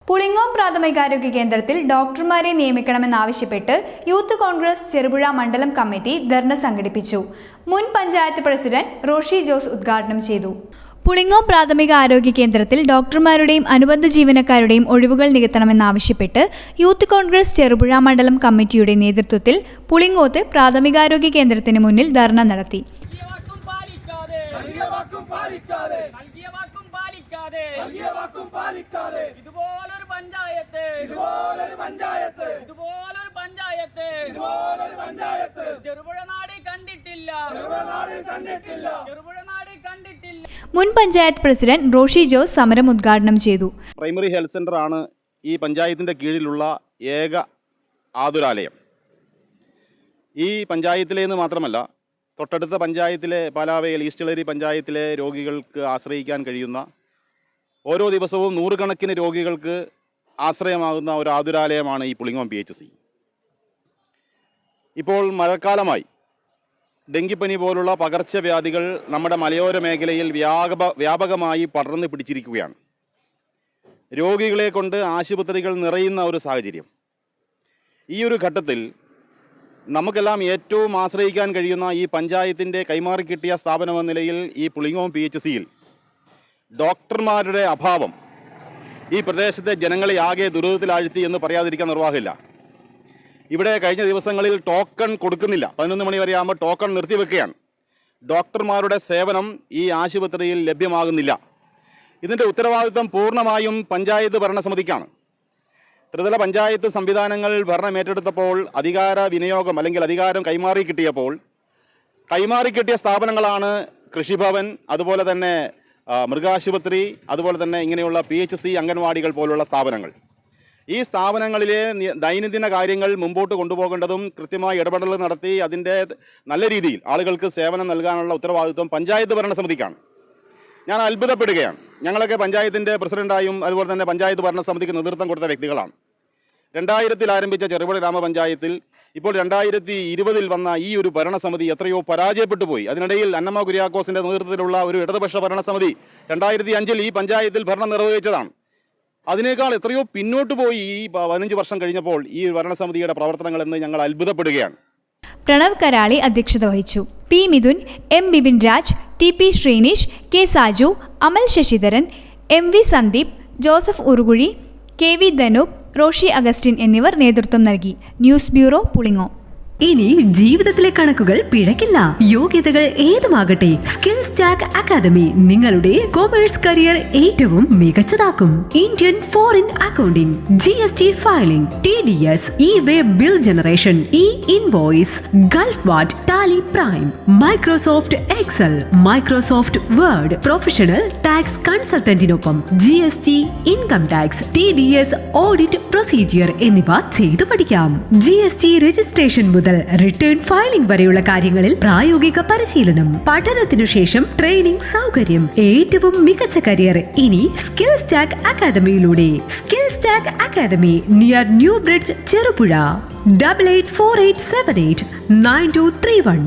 പുളിങ്ങോം പ്രാഥമികാരോഗ്യ കേന്ദ്രത്തിൽ ഡോക്ടർമാരെ നിയമിക്കണമെന്നാവശ്യപ്പെട്ട് യൂത്ത് കോൺഗ്രസ് ചെറുപുഴ മണ്ഡലം കമ്മിറ്റി ധർണ സംഘടിപ്പിച്ചു. മുൻ പഞ്ചായത്ത് പ്രസിഡന്റ് റോഷി ജോസ് ഉദ്ഘാടനം ചെയ്തു. പുളിങ്ങോം പ്രാഥമിക ആരോഗ്യ കേന്ദ്രത്തിൽ ഡോക്ടർമാരുടെയും അനുബന്ധ ജീവനക്കാരുടെയും ഒഴിവുകൾ നികത്തണമെന്നാവശ്യപ്പെട്ട് യൂത്ത് കോൺഗ്രസ് ചെറുപുഴ മണ്ഡലം കമ്മിറ്റിയുടെ നേതൃത്വത്തിൽ പുളിങ്ങോത്ത് പ്രാഥമികാരോഗ്യ കേന്ദ്രത്തിന് മുന്നിൽ ധർണ നടത്തി. മുൻ പഞ്ചായത്ത് പ്രസിഡന്റ് റോഷി ജോസ് സമരം ഉദ്ഘാടനം ചെയ്തു. പ്രൈമറി ഹെൽത്ത് സെന്റർ ആണ് ഈ പഞ്ചായത്തിന്റെ കീഴിലുള്ള ഏക ആതുരാലയം. ഈ പഞ്ചായത്തിലേന്ന് മാത്രമല്ല, തൊട്ടടുത്ത പഞ്ചായത്തിലെ പാലാവയൽ ഈസ്റ്റ്ളേരി പഞ്ചായത്തിലെ രോഗികൾക്ക് ആശ്രയിക്കാൻ കഴിയുന്ന, ഓരോ ദിവസവും നൂറുകണക്കിന് രോഗികൾക്ക് ആശ്രയമാകുന്ന ഒരു ആതുരാലയമാണ് ഈ പുളിങ്ങോം PHC. ഇപ്പോൾ മഴക്കാലമായി ഡെങ്കിപ്പനി പോലുള്ള പകർച്ചവ്യാധികൾ നമ്മുടെ മലയോര മേഖലയിൽ വ്യാപകമായി പടർന്നു പിടിച്ചിരിക്കുകയാണ്. രോഗികളെ കൊണ്ട് ആശുപത്രികൾ നിറയുന്ന ഒരു സാഹചര്യം. ഈ ഒരു ഘട്ടത്തിൽ നമുക്കെല്ലാം ഏറ്റവും ആശ്രയിക്കാൻ കഴിയുന്ന ഈ പഞ്ചായത്തിൻ്റെ കൈമാറിക്കിട്ടിയ സ്ഥാപനമെന്ന നിലയിൽ ഈ പുളിങ്ങോം PHCയിൽ ഡോക്ടർമാരുടെ അഭാവം ഈ പ്രദേശത്തെ ജനങ്ങളെ ആകെ ദുരിതത്തിലാഴ്ത്തി എന്ന് പറയാതിരിക്കാൻ നിർവാഹമില്ല. ഇവിടെ കഴിഞ്ഞ ദിവസങ്ങളിൽ ടോക്കൺ കൊടുക്കുന്നില്ല. 11 മണി വരെ ആകുമ്പോൾ ടോക്കൺ നിർത്തിവെക്കുകയാണ്. ഡോക്ടർമാരുടെ സേവനം ഈ ആശുപത്രിയിൽ ലഭ്യമാകുന്നില്ല. ഇതിൻ്റെ ഉത്തരവാദിത്വം പൂർണ്ണമായും പഞ്ചായത്ത് ഭരണസമിതിക്കാണ്. ത്രിതല പഞ്ചായത്ത് സംവിധാനങ്ങൾ ഭരണമേറ്റെടുത്തപ്പോൾ അധികാര വിനിയോഗം അല്ലെങ്കിൽ അധികാരം കൈമാറി കിട്ടിയ സ്ഥാപനങ്ങളാണ് കൃഷിഭവൻ, അതുപോലെ തന്നെ മൃഗാശുപത്രി, അതുപോലെ തന്നെ ഇങ്ങനെയുള്ള PHC അംഗൻവാടികൾ പോലുള്ള സ്ഥാപനങ്ങൾ. ഈ സ്ഥാപനങ്ങളിലെ ദൈനംദിന കാര്യങ്ങൾ മുമ്പോട്ട് കൊണ്ടുപോകേണ്ടതും കൃത്യമായി ഇടപെടൽ നടത്തി അതിൻ്റെ നല്ല രീതിയിൽ ആളുകൾക്ക് സേവനം നൽകാനുള്ള ഉത്തരവാദിത്വം പഞ്ചായത്ത് ഭരണസമിതിക്കാണ്. ഞാൻ അത്ഭുതപ്പെടുകയാണ്. ഞങ്ങളൊക്കെ പഞ്ചായത്തിൻ്റെ പ്രസിഡന്റായും അതുപോലെ തന്നെ പഞ്ചായത്ത് ഭരണസമിതിക്ക് നേതൃത്വം കൊടുത്ത വ്യക്തികളാണ്. 2000 ആരംഭിച്ച ചെറുപുഴ ഗ്രാമപഞ്ചായത്തിൽ ഇപ്പോൾ 2020 വന്ന ഈ ഒരു ഭരണസമിതി എത്രയോ പരാജയപ്പെട്ടു പോയി. അതിനിടയിൽ അന്നമ്മ കുര്യാക്കോസിൻ്റെ നേതൃത്വത്തിലുള്ള ഒരു ഇടതുപക്ഷ ഭരണസമിതി 2005 ഈ പഞ്ചായത്തിൽ ഭരണം നിർവഹിച്ചതാണ്. അതിനേക്കാൾ എത്രയോ പിന്നോട്ട് പോയി ഈ 15 വർഷം കഴിഞ്ഞപ്പോൾ ഈ ഭരണസമിതിയുടെ പ്രവർത്തനങ്ങളെന്ന് ഞങ്ങൾ അത്ഭുതപ്പെടുകയാണ്. പ്രണവ് കരാളി അധ്യക്ഷത വഹിച്ചു. P. Mithun, M. Bipin Raj, TP Sreenish, K. Saju, Amal Sasidharan, MV Sandeep, Joseph Urukuzhi, KV Dhanoop, Roshi Augustine എന്നിവർ നേതൃത്വം നൽകി. News bureau, Pulingome. ഇനി ജീവിതത്തിലെ കണക്കുകൾ പിഴക്കില്ല. യോഗ്യതകൾ ഏതുമാകട്ടെ, സ്കിൽ സ്റ്റാക്ക് അക്കാദമി നിങ്ങളുടെ കൊമേഴ്സ് കരിയർ ഏറ്റവും മികച്ചതാക്കും. Indian foreign accounting, GST filing, TDS, e way bill generation, invoice, Gulf VAT, Tally Prime, Microsoft Excel, Microsoft Word, professional tax കൺസൾട്ടന്റിനൊപ്പം GST, income tax, TDS, audit procedure എന്നിവ ചെയ്തു പഠിക്കാം. GST registration മുതൽ return filing വരെയുള്ള കാര്യങ്ങളിൽ പ്രായോഗിക പരിശീലനം. പഠനത്തിനു ശേഷം ട്രെയിനിംഗ് സൗകര്യം. ഏറ്റവും മികച്ച കരിയർ ഇനി സ്കിൽ സ്റ്റാക്ക് അക്കാദമിയിലൂടെ. Skill stack academy near new bridge, Cherupuzha. 8848789231.